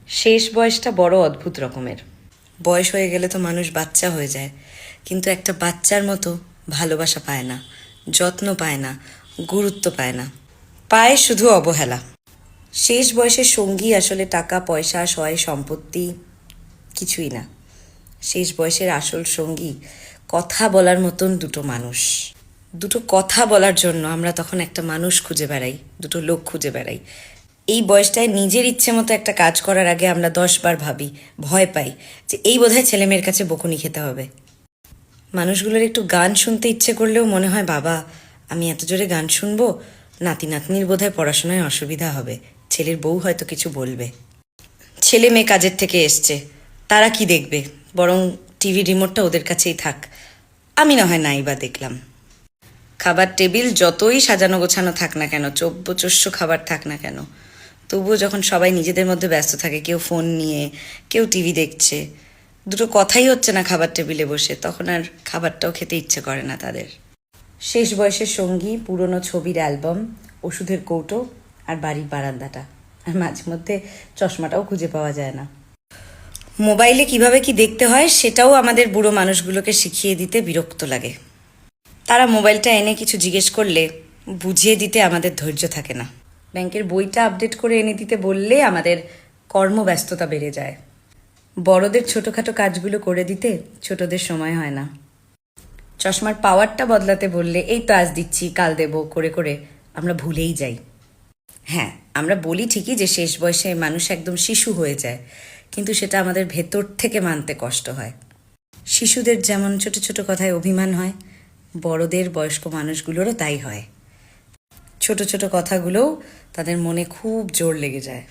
শেষ বয়সটা বড় অদ্ভুত রকমের। বয়স হয়ে গেলে তো মানুষ বাচ্চা হয়ে যায়, কিন্তু একটা বাচ্চার মতো ভালোবাসা পায় না, যত্ন পায় না, গুরুত্ব পায় না, পায় শুধু অবহেলা। শেষ বয়সের সঙ্গী আসলে টাকা পয়সা সয় সম্পত্তি কিছুই না। শেষ বয়সের আসল সঙ্গী কথা বলার মতন দুটো মানুষ। দুটো কথা বলার জন্য আমরা তখন একটা মানুষ খুঁজে বেড়াই, দুটো লোক খুঁজে বেড়াই। এই বয়সটায় নিজের ইচ্ছে মতো একটা কাজ করার আগে আমরা 10 বার ভাবি, ভয় পাই যে এই বোধহয় ছেলে মেয়ের কাছে বকুনি খেতে হবে। মানুষগুলোর একটু গান শুনতে ইচ্ছে করলেও মনে হয় বাবা আমি এত জোরে গান শুনবো, নাতি নাতনির বোধহয় পড়াশোনায় অসুবিধা হবে, ছেলের বউ হয়তো কিছু বলবে। ছেলে মেয়ে কাজের থেকে এসছে, তারা কি দেখবে, বরং টিভি রিমোটটা ওদের কাছেই থাক, আমি না হয় নাই বা দেখলাম। খাবার টেবিল যতই সাজানো গোছানো থাক না কেন, চব্যচস্য খাবার থাক না কেন, তবুও যখন সবাই নিজেদের মধ্যে ব্যস্ত থাকে, কেউ ফোন নিয়ে, কেউ টিভি দেখছে, দুটো কথাই হচ্ছে না খাবার টেবিলে বসে, তখন আর খাবারটাও খেতে ইচ্ছে করে না তাদের। শেষ বয়সের সঙ্গী পুরনো ছবির অ্যালবাম, ওষুধের কৌটো আর বাড়ির বারান্দাটা, আর মাঝে মধ্যে চশমাটাও খুঁজে পাওয়া যায় না। মোবাইলে কিভাবে কি দেখতে হয় সেটাও আমাদের বুড়ো মানুষগুলোকে শিখিয়ে দিতে বিরক্ত লাগে। তারা মোবাইলটা এনে কিছু জিজ্ঞেস করলে বুঝিয়ে দিতে আমাদের ধৈর্য থাকে না। ব্যাংকের বইটা আপডেট করে এনে দিতে বললে আমাদের কর্মব্যস্ততা বেড়ে যায়। বড়দের ছোটোখাটো কাজগুলো করে দিতে ছোটদের সময় হয় না। চশমার পাওয়ারটা বদলাতে বললে এই তো আজ দিচ্ছি কাল দেব করে করে আমরা ভুলেই যাই। হ্যাঁ, আমরা বলি ঠিকই যে শেষ বয়সে মানুষ একদম শিশু হয়ে যায়, কিন্তু সেটা আমাদের ভেতর থেকে মানতে কষ্ট হয়। শিশুদের যেমন ছোট ছোট কথায় অভিমান হয়, বড়দের বয়স্ক মানুষগুলোরও তাই হয়। ছোট ছোট কথাগুলোও তাদের মনে খুব জোর লেগে যায়।